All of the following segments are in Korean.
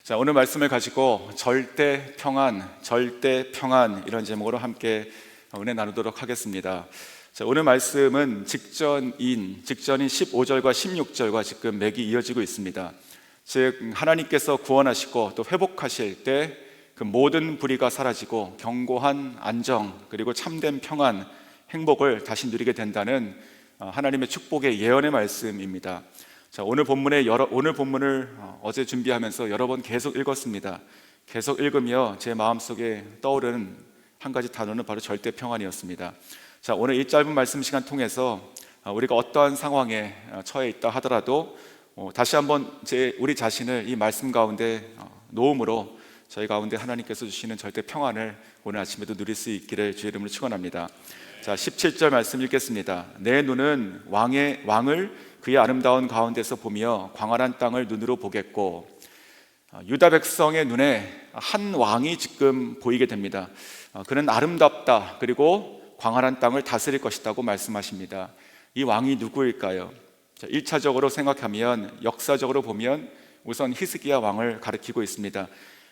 자, 오늘 말씀을 가지고 절대 평안 이런 제목으로 함께 은혜 나누도록 하겠습니다. 자, 오늘 말씀은 직전인 15절과 16절과 지금 맥이 이어지고 있습니다. 즉 하나님께서 구원하시고 또 회복하실 때 그 모든 불의가 사라지고 견고한 안정 그리고 참된 평안, 행복을 다시 누리게 된다는 하나님의 축복의 예언의 말씀입니다. 자, 오늘 본문을 어제 준비하면서 여러 번 계속 읽었습니다. 계속 읽으며 제 마음속에 떠오르는 한 가지 단어는 바로 절대 평안이었습니다. 자, 오늘 이 짧은 말씀 시간 통해서 우리가 어떠한 상황에 처해 있다 하더라도 다시 한번 우리 자신을 이 말씀 가운데 놓음으로 저희 가운데 하나님께서 주시는 절대 평안을 오늘 아침에도 누릴 수 있기를 주의 이름으로 축원합니다. 자, 17절 말씀 읽겠습니다. 내 눈은 왕을 그의 아름다운 가운데서 보며 광활한 땅을 눈으로 보겠고, 유다 백성의 눈에 한 왕이 지금 보이게 됩니다. 그는 아름답다, 그리고 광활한 땅을 다스릴 것이라고 말씀하십니다. 이 왕이 누구일까요? 자, 1차적으로 생각하면, 역사적으로 보면 우선 히스기야 왕을 가리키고 있습니다.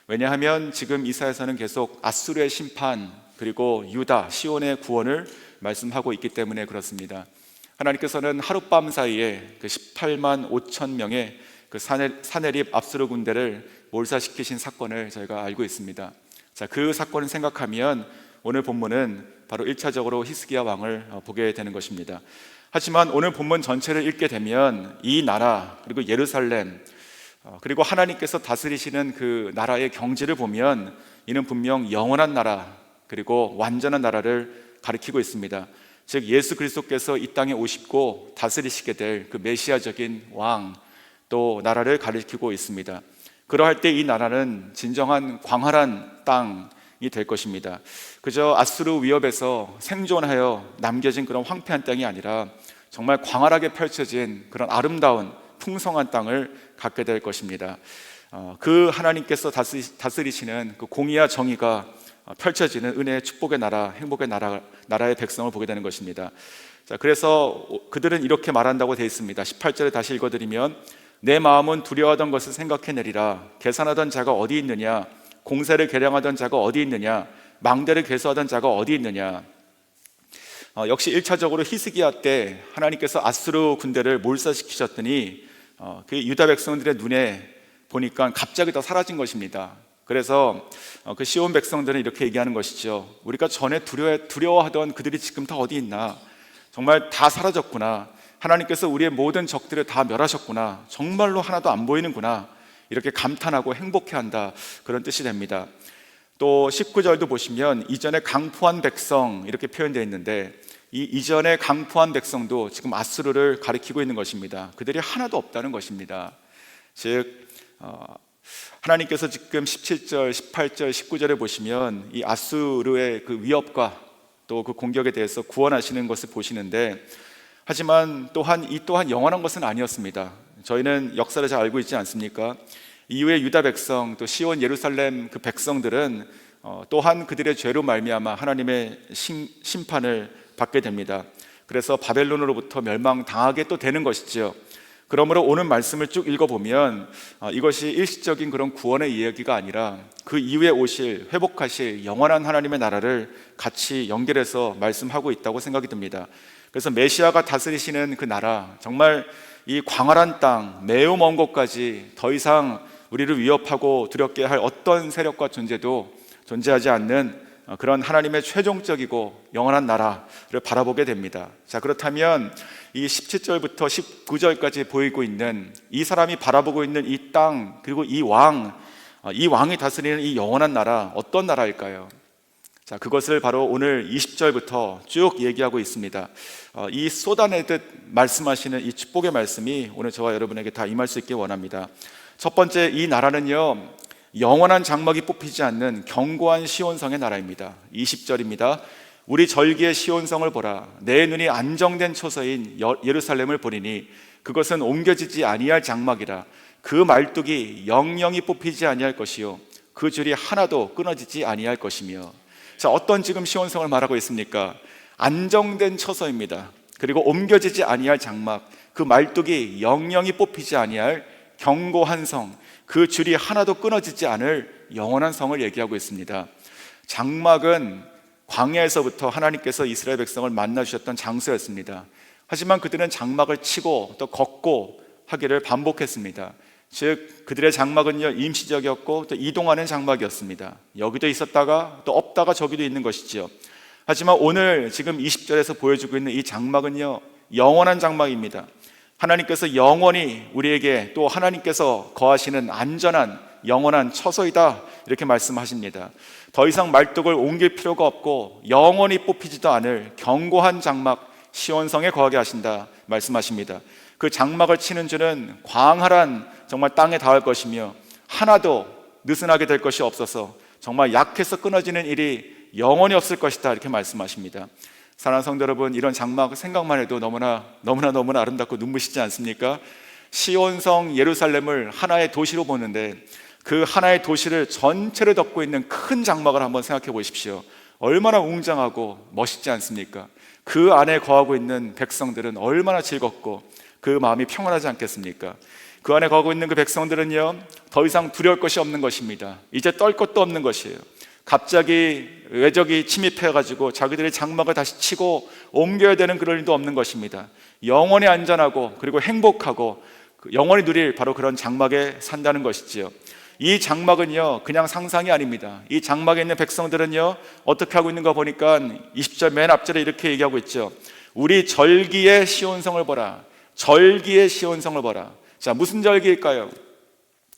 왜냐하면 지금 이사야서는 계속 아수르의 심판 그리고 유다, 시온의 구원을 말씀하고 있기 때문에 그렇습니다. 하나님께서는 하룻밤 사이에 그 18만 5천 명의 그 사내립 압수르 군대를 몰살시키신 사건을 저희가 알고 있습니다. 자, 그 사건을 생각하면 오늘 본문은 바로 1차적으로 히스기야 왕을 보게 되는 것입니다. 하지만 오늘 본문 전체를 읽게 되면 이 나라 그리고 예루살렘 그리고 하나님께서 다스리시는 그 나라의 경지를 보면 이는 분명 영원한 나라 그리고 완전한 나라를 가리키고 있습니다. 즉 예수 그리스도께서 이 땅에 오시고 다스리시게 될 그 메시아적인 왕, 또 나라를 가리키고 있습니다. 그러할 때 이 나라는 진정한 광활한 땅이 될 것입니다. 그저 아수르 위협에서 생존하여 남겨진 그런 황폐한 땅이 아니라 정말 광활하게 펼쳐진 그런 아름다운 풍성한 땅을 갖게 될 것입니다. 그 하나님께서 다스리시는 그 공의와 정의가 펼쳐지는 은혜의 축복의 나라, 행복의 나라의 백성을 보게 되는 것입니다. 자, 그래서 그들은 이렇게 말한다고 되어 있습니다. 18절에 다시 읽어드리면, 내 마음은 두려워하던 것을 생각해내리라. 계산하던 자가 어디 있느냐? 공세를 계량하던 자가 어디 있느냐? 망대를 계수하던 자가 어디 있느냐? 역시 1차적으로 히스기야 때 하나님께서 아수르 군대를 몰살시키셨더니 그 유다 백성들의 눈에 보니까 갑자기 다 사라진 것입니다. 그래서 그 시온 백성들은 이렇게 얘기하는 것이죠. 우리가 전에 두려워하던 그들이 지금 다 어디 있나? 정말 다 사라졌구나. 하나님께서 우리의 모든 적들을 다 멸하셨구나. 정말로 하나도 안 보이는구나. 이렇게 감탄하고 행복해한다, 그런 뜻이 됩니다. 또 19절도 보시면 이전에 강포한 백성 이렇게 표현되어 있는데, 이 이전에 강포한 백성도 지금 아수르를 가리키고 있는 것입니다. 그들이 하나도 없다는 것입니다. 즉 하나님께서 지금 17절, 18절, 19절에 보시면 이 아수르의 그 위협과 또 그 공격에 대해서 구원하시는 것을 보시는데, 하지만 이 또한 영원한 것은 아니었습니다. 저희는 역사를 잘 알고 있지 않습니까? 이후에 유다 백성, 또 시온 예루살렘 그 백성들은 또한 그들의 죄로 말미암아 하나님의 심판을 받게 됩니다. 그래서 바벨론으로부터 멸망당하게 또 되는 것이죠. 그러므로 오늘 말씀을 쭉 읽어보면 이것이 일시적인 그런 구원의 이야기가 아니라 그 이후에 오실, 회복하실 영원한 하나님의 나라를 같이 연결해서 말씀하고 있다고 생각이 듭니다. 그래서 메시아가 다스리시는 그 나라, 정말 이 광활한 땅, 매우 먼 곳까지 더 이상 우리를 위협하고 두렵게 할 어떤 세력과 존재도 존재하지 않는 그런 하나님의 최종적이고 영원한 나라를 바라보게 됩니다. 자, 그렇다면 이 17절부터 19절까지 보이고 있는 이 사람이 바라보고 있는 이 땅, 그리고 이 왕이 다스리는 이 영원한 나라, 어떤 나라일까요? 자, 그것을 바로 오늘 20절부터 쭉 얘기하고 있습니다. 이 쏟아내듯 말씀하시는 이 축복의 말씀이 오늘 저와 여러분에게 다 임할 수 있게 원합니다. 첫 번째, 이 나라는요, 영원한 장막이 뽑히지 않는 견고한 시온성의 나라입니다. 20절입니다. 우리 절기의 시온성을 보라. 내 눈이 안정된 초서인 예루살렘을 보리니 그것은 옮겨지지 아니할 장막이라. 그 말뚝이 영영이 뽑히지 아니할 것이요 그 줄이 하나도 끊어지지 아니할 것이며. 자, 어떤 지금 시온성을 말하고 있습니까? 안정된 처소입니다. 그리고 옮겨지지 아니할 장막, 그 말뚝이 영영이 뽑히지 아니할 견고한 성, 그 줄이 하나도 끊어지지 않을 영원한 성을 얘기하고 있습니다. 장막은 광야에서부터 하나님께서 이스라엘 백성을 만나주셨던 장소였습니다. 하지만 그들은 장막을 치고 또 걷고 하기를 반복했습니다. 즉 그들의 장막은요, 임시적이었고 또 이동하는 장막이었습니다. 여기도 있었다가 또 없다가 저기도 있는 것이죠. 하지만 오늘 지금 20절에서 보여주고 있는 이 장막은요, 영원한 장막입니다. 하나님께서 영원히 우리에게, 또 하나님께서 거하시는 안전한 영원한 처소이다, 이렇게 말씀하십니다. 더 이상 말뚝을 옮길 필요가 없고 영원히 뽑히지도 않을 견고한 장막 시온성에 거하게 하신다 말씀하십니다. 그 장막을 치는 줄은 광활한 정말 땅에 닿을 것이며 하나도 느슨하게 될 것이 없어서 정말 약해서 끊어지는 일이 영원히 없을 것이다, 이렇게 말씀하십니다. 사랑하는 성도 여러분, 이런 장막 생각만 해도 너무나 아름답고 눈부시지 않습니까? 시온성 예루살렘을 하나의 도시로 보는데 그 하나의 도시를 전체를 덮고 있는 큰 장막을 한번 생각해 보십시오. 얼마나 웅장하고 멋있지 않습니까? 그 안에 거하고 있는 백성들은 얼마나 즐겁고 그 마음이 평안하지 않겠습니까? 그 안에 거하고 있는 그 백성들은요, 더 이상 두려울 것이 없는 것입니다. 이제 떨 것도 없는 것이에요. 갑자기 외적이 침입해가지고 자기들의 장막을 다시 치고 옮겨야 되는 그런 일도 없는 것입니다. 영원히 안전하고 그리고 행복하고 영원히 누릴 바로 그런 장막에 산다는 것이지요. 이 장막은요, 그냥 상상이 아닙니다. 이 장막에 있는 백성들은요, 어떻게 하고 있는가 보니까 20절 맨 앞절에 이렇게 얘기하고 있죠. 우리 절기의 시온성을 보라. 절기의 시온성을 보라. 자, 무슨 절기일까요?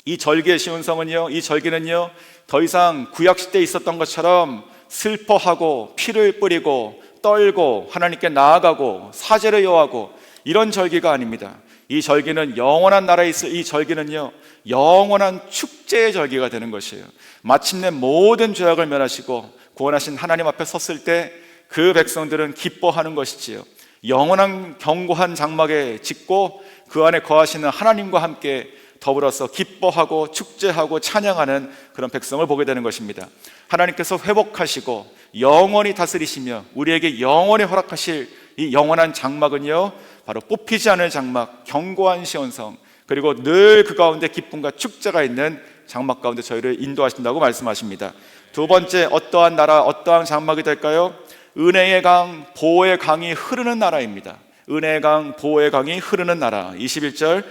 이 절기의 시온성은요, 이 절기는요, 더 이상 구약시대에 있었던 것처럼 슬퍼하고 피를 뿌리고 떨고 하나님께 나아가고 사죄를 요하고 이런 절기가 아닙니다. 이 절기는 영원한 나라에 있을 이 절기는요, 영원한 축제의 절기가 되는 것이에요. 마침내 모든 죄악을 면하시고 구원하신 하나님 앞에 섰을 때 그 백성들은 기뻐하는 것이지요. 영원한 견고한 장막에 짓고 그 안에 거하시는 하나님과 함께 더불어서 기뻐하고 축제하고 찬양하는 그런 백성을 보게 되는 것입니다. 하나님께서 회복하시고 영원히 다스리시며 우리에게 영원히 허락하실 이 영원한 장막은요, 바로 뽑히지 않을 장막, 견고한 시온성, 그리고 늘 그 가운데 기쁨과 축제가 있는 장막 가운데 저희를 인도하신다고 말씀하십니다. 두 번째, 어떠한 나라, 어떠한 장막이 될까요? 은혜의 강, 보호의 강이 흐르는 나라입니다. 은혜의 강, 보호의 강이 흐르는 나라. 21절,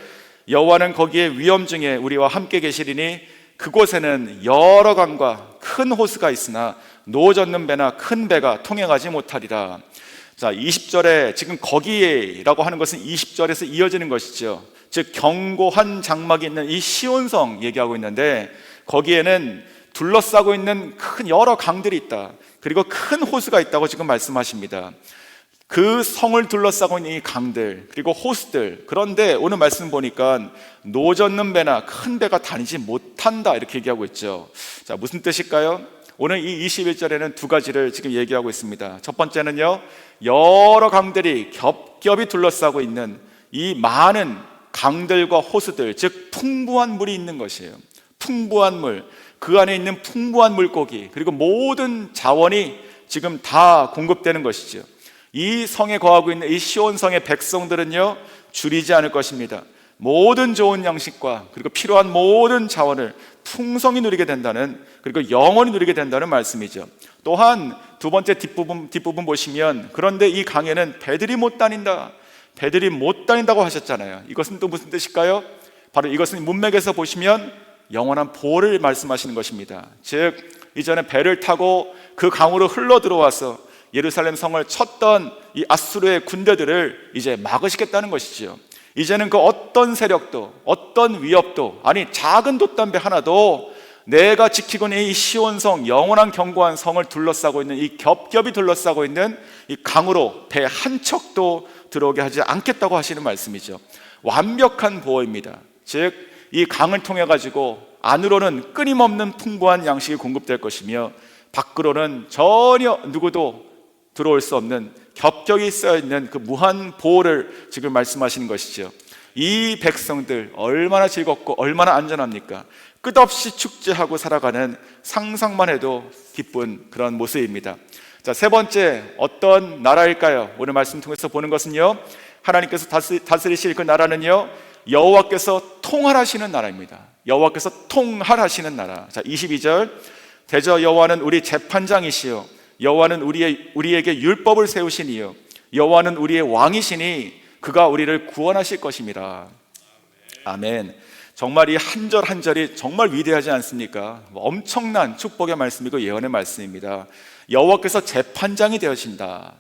여호와는 거기에 위엄 중에 우리와 함께 계시리니 그곳에는 여러 강과 큰 호수가 있으나 노 젓는 배나 큰 배가 통행하지 못하리라. 자, 20절에 지금 거기에라고 하는 것은 20절에서 이어지는 것이죠. 즉 견고한 장막이 있는 이 시온성 얘기하고 있는데 거기에는 둘러싸고 있는 큰 여러 강들이 있다. 그리고 큰 호수가 있다고 지금 말씀하십니다. 그 성을 둘러싸고 있는 이 강들 그리고 호수들, 그런데 오늘 말씀 보니까 노 젓는 배나 큰 배가 다니지 못한다, 이렇게 얘기하고 있죠. 자, 무슨 뜻일까요? 오늘 이 21절에는 두 가지를 지금 얘기하고 있습니다. 첫 번째는요, 여러 강들이 겹겹이 둘러싸고 있는 이 많은 강들과 호수들, 즉 풍부한 물이 있는 것이에요. 풍부한 물, 그 안에 있는 풍부한 물고기, 그리고 모든 자원이 지금 다 공급되는 것이죠. 이 성에 거하고 있는 이 시온성의 백성들은요, 줄이지 않을 것입니다. 모든 좋은 양식과 그리고 필요한 모든 자원을 풍성히 누리게 된다는, 그리고 영원히 누리게 된다는 말씀이죠. 또한 두 번째 뒷부분 보시면, 그런데 이 강에는 배들이 못 다닌다, 배들이 못 다닌다고 하셨잖아요. 이것은 또 무슨 뜻일까요? 바로 이것은 문맥에서 보시면 영원한 보호를 말씀하시는 것입니다. 즉 이전에 배를 타고 그 강으로 흘러 들어와서 예루살렘 성을 쳤던 이 아수르의 군대들을 이제 막으시겠다는 것이지요. 이제는 그 어떤 세력도 어떤 위협도, 아니 작은 돛담배 하나도 내가 지키고 있는 이 시온성, 영원한 견고한 성을 둘러싸고 있는 이 겹겹이 둘러싸고 있는 이 강으로 배 한 척도 들어오게 하지 않겠다고 하시는 말씀이죠. 완벽한 보호입니다. 즉 이 강을 통해 가지고 안으로는 끊임없는 풍부한 양식이 공급될 것이며 밖으로는 전혀 누구도 들어올 수 없는 겹겹이 쌓여있는 그 무한 보호를 지금 말씀하시는 것이죠. 이 백성들 얼마나 즐겁고 얼마나 안전합니까? 끝없이 축제하고 살아가는 상상만 해도 기쁜 그런 모습입니다. 자, 세 번째, 어떤 나라일까요? 오늘 말씀 통해서 보는 것은요, 하나님께서 다스리실 그 나라는요, 여호와께서 통할하시는 나라입니다. 여호와께서 통할하시는 나라. 자, 22절. 대저 여호와는 우리 재판장이시요 여호와는 우리에게 율법을 세우시니요 여호와는 우리의 왕이시니 그가 우리를 구원하실 것입니다. 아멘. 정말 이 한 절 한 절이 정말 위대하지 않습니까? 엄청난 축복의 말씀이고 예언의 말씀입니다. 여호와께서 재판장이 되어진다.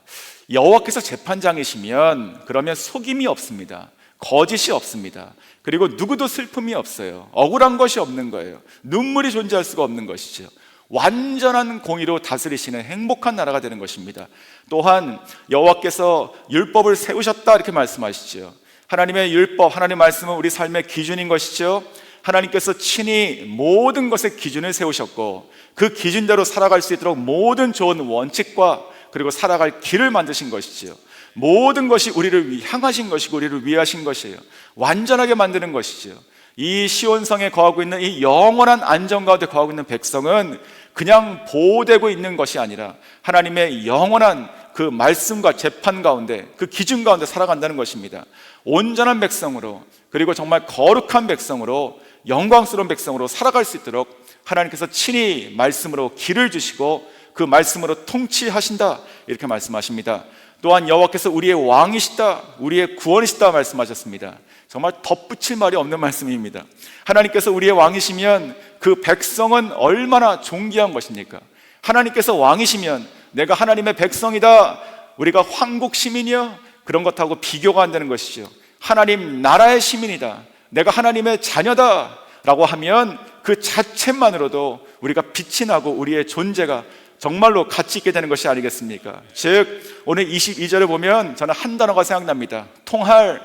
여호와께서 재판장이시면 그러면 속임이 없습니다. 거짓이 없습니다. 그리고 누구도 슬픔이 없어요. 억울한 것이 없는 거예요. 눈물이 존재할 수가 없는 것이죠. 완전한 공의로 다스리시는 행복한 나라가 되는 것입니다. 또한 여호와께서 율법을 세우셨다 이렇게 말씀하시죠. 하나님의 율법, 하나님의 말씀은 우리 삶의 기준인 것이죠. 하나님께서 친히 모든 것의 기준을 세우셨고 그 기준대로 살아갈 수 있도록 모든 좋은 원칙과 그리고 살아갈 길을 만드신 것이지요. 모든 것이 우리를 향하신 것이고 우리를 위하신 것이에요. 완전하게 만드는 것이지요. 이 시온성에 거하고 있는 이 영원한 안정 가운데 거하고 있는 백성은 그냥 보호되고 있는 것이 아니라 하나님의 영원한 그 말씀과 재판 가운데 그 기준 가운데 살아간다는 것입니다. 온전한 백성으로 그리고 정말 거룩한 백성으로 영광스러운 백성으로 살아갈 수 있도록 하나님께서 친히 말씀으로 길을 주시고 그 말씀으로 통치하신다 이렇게 말씀하십니다. 또한 여호와께서 우리의 왕이시다 우리의 구원이시다 말씀하셨습니다. 정말 덧붙일 말이 없는 말씀입니다. 하나님께서 우리의 왕이시면 그 백성은 얼마나 존귀한 것입니까? 하나님께서 왕이시면 내가 하나님의 백성이다 우리가 황국 시민이여 그런 것하고 비교가 안 되는 것이죠. 하나님 나라의 시민이다 내가 하나님의 자녀다 라고 하면 그 자체만으로도 우리가 빛이 나고 우리의 존재가 정말로 가치 있게 되는 것이 아니겠습니까? 즉 오늘 22절을 보면 저는 한 단어가 생각납니다. 통할.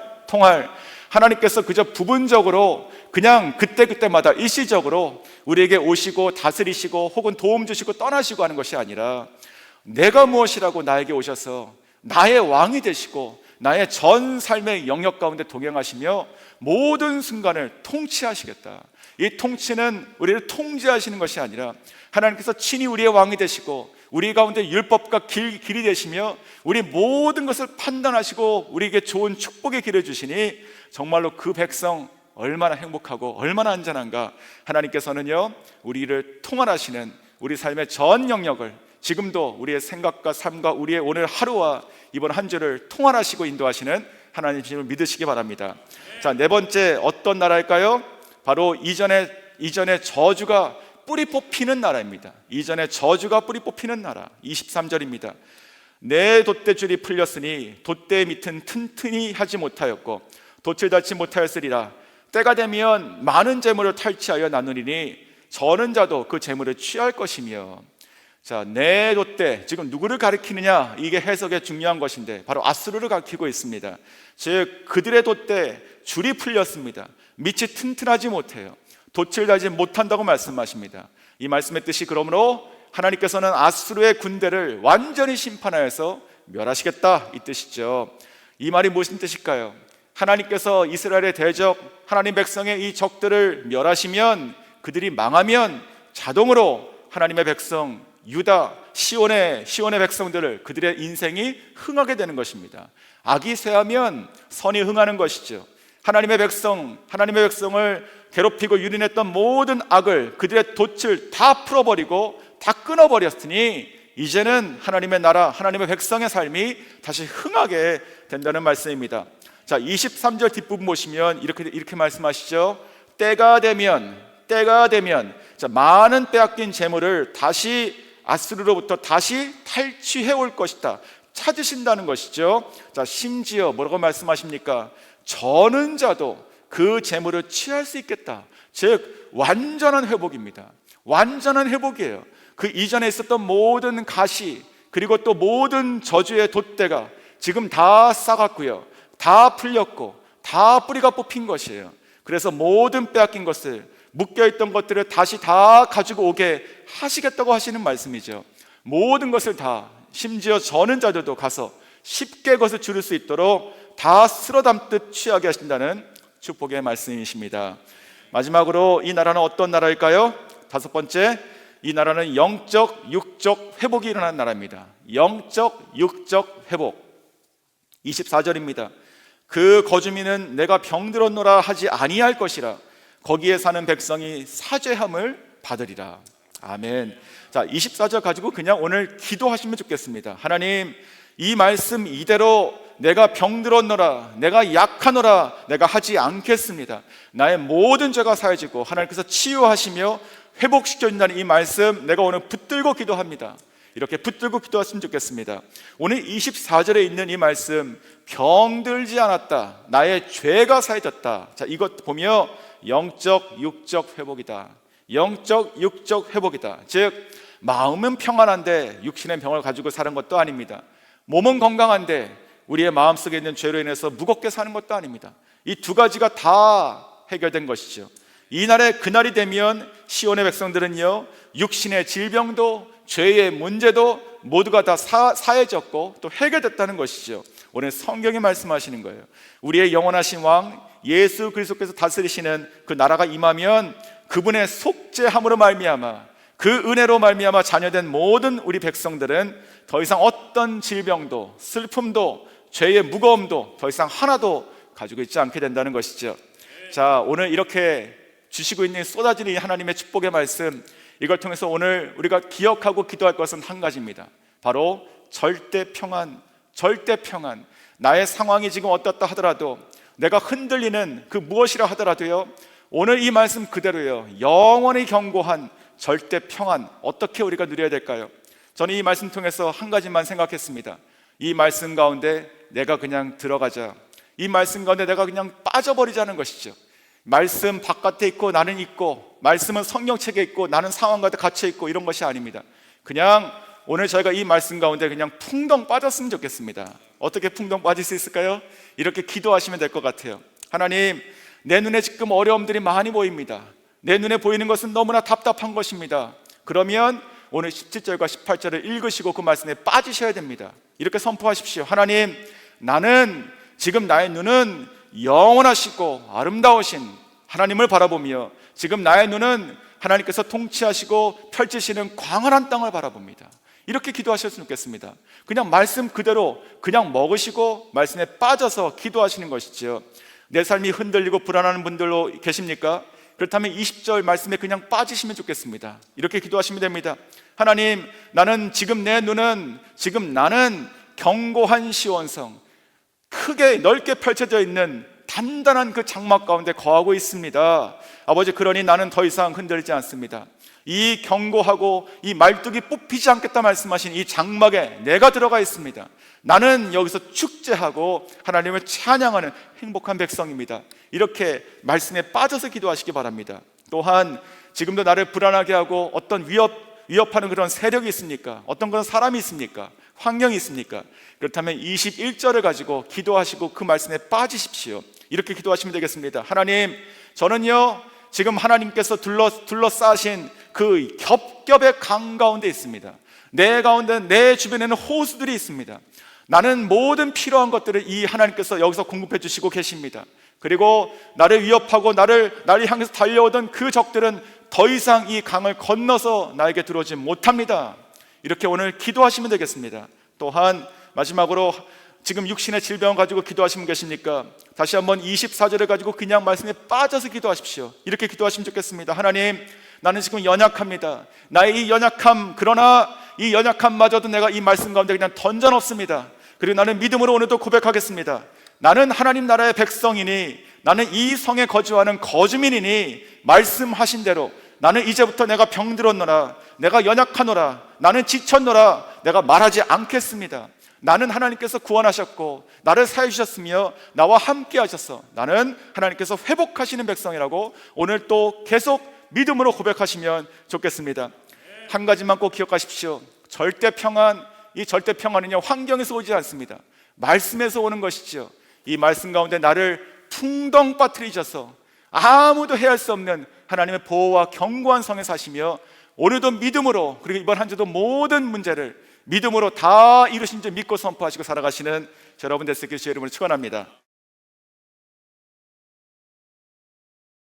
하나님께서 그저 부분적으로 그냥 그때그때마다 일시적으로 우리에게 오시고 다스리시고 혹은 도움 주시고 떠나시고 하는 것이 아니라 내가 무엇이라고 나에게 오셔서 나의 왕이 되시고 나의 전 삶의 영역 가운데 동행하시며 모든 순간을 통치하시겠다. 이 통치는 우리를 통제하시는 것이 아니라 하나님께서 친히 우리의 왕이 되시고 우리 가운데 율법과 길이 되시며 우리 모든 것을 판단하시고 우리에게 좋은 축복의 길을 주시니 정말로 그 백성 얼마나 행복하고 얼마나 안전한가. 하나님께서는요 우리를 통할하시는 우리 삶의 전 영역을 지금도 우리의 생각과 삶과 우리의 오늘 하루와 이번 한 주를 통할하시고 인도하시는 하나님을 믿으시기 바랍니다. 자, 네 번째 어떤 나라일까요? 바로 이전에 저주가 뿌리 뽑히는 나라입니다. 이전에 저주가 뿌리 뽑히는 나라. 23절입니다. 내 돛대줄이 풀렸으니 돛대 밑은 튼튼히 하지 못하였고 돛을 닫지 못하였으리라. 때가 되면 많은 재물을 탈취하여 나누리니 저는 자도 그 재물을 취할 것이며. 자, 내 돛대, 지금 누구를 가리키느냐? 이게 해석의 중요한 것인데 바로 아수르를 가리키고 있습니다. 즉 그들의 돛대 줄이 풀렸습니다. 밑이 튼튼하지 못해요. 돛을 달지 못한다고 말씀하십니다. 이 말씀의 뜻이 그러므로 하나님께서는 아수르의 군대를 완전히 심판하여서 멸하시겠다 이 뜻이죠. 이 말이 무슨 뜻일까요? 하나님께서 이스라엘의 대적 하나님 백성의 이 적들을 멸하시면 그들이 망하면 자동으로 하나님의 백성 유다 시온의 백성들을 그들의 인생이 흥하게 되는 것입니다. 악이 쇠하면 선이 흥하는 것이죠. 하나님의 백성을 괴롭히고 유린했던 모든 악을 그들의 돛을 다 풀어버리고 다 끊어버렸으니 이제는 하나님의 나라, 하나님의 백성의 삶이 다시 흥하게 된다는 말씀입니다. 자, 23절 뒷부분 보시면 이렇게 말씀하시죠. 때가 되면 자, 많은 빼앗긴 재물을 다시 아수르로부터 다시 탈취해 올 것이다. 찾으신다는 것이죠. 자, 심지어 뭐라고 말씀하십니까? 저는 자도 그 재물을 취할 수 있겠다. 즉 완전한 회복입니다. 완전한 회복이에요. 그 이전에 있었던 모든 가시 그리고 또 모든 저주의 돛대가 지금 다 싸갔고요, 다 풀렸고 다 뿌리가 뽑힌 것이에요. 그래서 모든 빼앗긴 것을, 묶여있던 것들을 다시 다 가지고 오게 하시겠다고 하시는 말씀이죠. 모든 것을 다, 심지어 저는 자들도 가서 쉽게 그것을 줄일 수 있도록 다 쓸어담듯 취하게 하신다는 축복의 말씀이십니다. 마지막으로 이 나라는 어떤 나라일까요? 다섯 번째, 이 나라는 영적, 육적 회복이 일어난 나라입니다. 영적, 육적 회복. 24절입니다. 그 거주민은 내가 병들었노라 하지 아니할 것이라. 거기에 사는 백성이 사죄함을 받으리라. 아멘. 자, 24절 가지고 그냥 오늘 기도하시면 좋겠습니다. 하나님, 이 말씀 이대로 내가 병들었노라, 내가 약하노라, 내가 하지 않겠습니다. 나의 모든 죄가 사해지고 하나님께서 치유하시며 회복시켜 준다는 이 말씀, 내가 오늘 붙들고 기도합니다. 이렇게 붙들고 기도하시면 좋겠습니다. 오늘 24절에 있는 이 말씀, 병들지 않았다, 나의 죄가 사해졌다. 자, 이것 보며 영적 육적 회복이다. 영적 육적 회복이다. 즉 마음은 평안한데 육신의 병을 가지고 사는 것도 아닙니다. 몸은 건강한데 우리의 마음속에 있는 죄로 인해서 무겁게 사는 것도 아닙니다. 이 두 가지가 다 해결된 것이죠. 이날에 그날이 되면 시온의 백성들은요, 육신의 질병도 죄의 문제도 모두가 다 사해졌고 또 해결됐다는 것이죠. 오늘 성경이 말씀하시는 거예요. 우리의 영원하신 왕 예수 그리스도께서 다스리시는 그 나라가 임하면 그분의 속죄함으로 말미암아, 그 은혜로 말미암아 자녀된 모든 우리 백성들은 더 이상 어떤 질병도 슬픔도 죄의 무거움도 더 이상 하나도 가지고 있지 않게 된다는 것이죠. 자, 오늘 이렇게 주시고 있는 쏟아지는 하나님의 축복의 말씀, 이걸 통해서 오늘 우리가 기억하고 기도할 것은 한 가지입니다. 바로 절대 평안. 절대 평안. 나의 상황이 지금 어떻다 하더라도, 내가 흔들리는 그 무엇이라 하더라도요, 오늘 이 말씀 그대로요, 영원히 견고한 절대 평안, 어떻게 우리가 누려야 될까요? 저는 이 말씀 통해서 한 가지만 생각했습니다. 이 말씀 가운데 내가 그냥 들어가자, 이 말씀 가운데 내가 그냥 빠져버리자는 것이죠. 말씀 바깥에 있고 나는 있고, 말씀은 성경책에 있고 나는 상황 가운데 갇혀 있고, 이런 것이 아닙니다. 그냥 오늘 저희가 이 말씀 가운데 그냥 풍덩 빠졌으면 좋겠습니다. 어떻게 풍덩 빠질 수 있을까요? 이렇게 기도하시면 될 것 같아요. 하나님, 내 눈에 지금 어려움들이 많이 보입니다. 내 눈에 보이는 것은 너무나 답답한 것입니다. 그러면 오늘 17절과 18절을 읽으시고 그 말씀에 빠지셔야 됩니다. 이렇게 선포하십시오. 하나님, 나는 지금 나의 눈은 영원하시고 아름다우신 하나님을 바라보며, 지금 나의 눈은 하나님께서 통치하시고 펼치시는 광활한 땅을 바라봅니다. 이렇게 기도하셨으면 좋겠습니다. 그냥 말씀 그대로 그냥 먹으시고 말씀에 빠져서 기도하시는 것이죠. 내 삶이 흔들리고 불안한 분들로 계십니까? 그렇다면 20절 말씀에 그냥 빠지시면 좋겠습니다. 이렇게 기도하시면 됩니다. 하나님, 나는 지금 내 눈은, 지금 나는 견고한 시온성, 크게 넓게 펼쳐져 있는 단단한 그 장막 가운데 거하고 있습니다. 아버지, 그러니 나는 더 이상 흔들리지 않습니다. 이 견고하고 이 말뚝이 뽑히지 않겠다 말씀하신 이 장막에 내가 들어가 있습니다. 나는 여기서 축제하고 하나님을 찬양하는 행복한 백성입니다. 이렇게 말씀에 빠져서 기도하시기 바랍니다. 또한 지금도 나를 불안하게 하고 어떤 위협하는 그런 세력이 있습니까? 어떤 그런 사람이 있습니까? 환경이 있습니까? 그렇다면 21절을 가지고 기도하시고 그 말씀에 빠지십시오. 이렇게 기도하시면 되겠습니다. 하나님, 저는요 지금 하나님께서 둘러싸신 그 겹겹의 강 가운데 있습니다. 내 가운데, 내 주변에는 호수들이 있습니다. 나는 모든 필요한 것들을 이 하나님께서 여기서 공급해 주시고 계십니다. 그리고 나를 위협하고 나를 향해서 달려오던 그 적들은 더 이상 이 강을 건너서 나에게 들어오지 못합니다. 이렇게 오늘 기도하시면 되겠습니다. 또한 마지막으로 지금 육신의 질병을 가지고 기도하시는 분 계십니까? 다시 한번 24절을 가지고 그냥 말씀에 빠져서 기도하십시오. 이렇게 기도하시면 좋겠습니다. 하나님, 나는 지금 연약합니다. 나의 이 연약함, 그러나 이 연약함마저도 내가 이 말씀 가운데 그냥 던져놓습니다. 그리고 나는 믿음으로 오늘도 고백하겠습니다. 나는 하나님 나라의 백성이니, 나는 이 성에 거주하는 거주민이니, 말씀하신 대로 나는 이제부터 내가 병들었노라, 내가 연약하노라, 나는 지쳤노라, 내가 말하지 않겠습니다. 나는 하나님께서 구원하셨고 나를 사해 주셨으며 나와 함께 하셔서 나는 하나님께서 회복하시는 백성이라고 오늘 또 계속 믿음으로 고백하시면 좋겠습니다. 한 가지만 꼭 기억하십시오. 절대 평안, 이 절대 평안은요 환경에서 오지 않습니다. 말씀에서 오는 것이죠. 이 말씀 가운데 나를 풍덩 빠뜨리셔서 아무도 해할 수 없는 하나님의 보호와 견고한 성에 사시며, 오늘도 믿음으로, 그리고 이번 한 주도 모든 문제를 믿음으로 다 이루신 줄 믿고 선포하시고 살아가시는 여러분 되시길 주의 이름으로 축원합니다.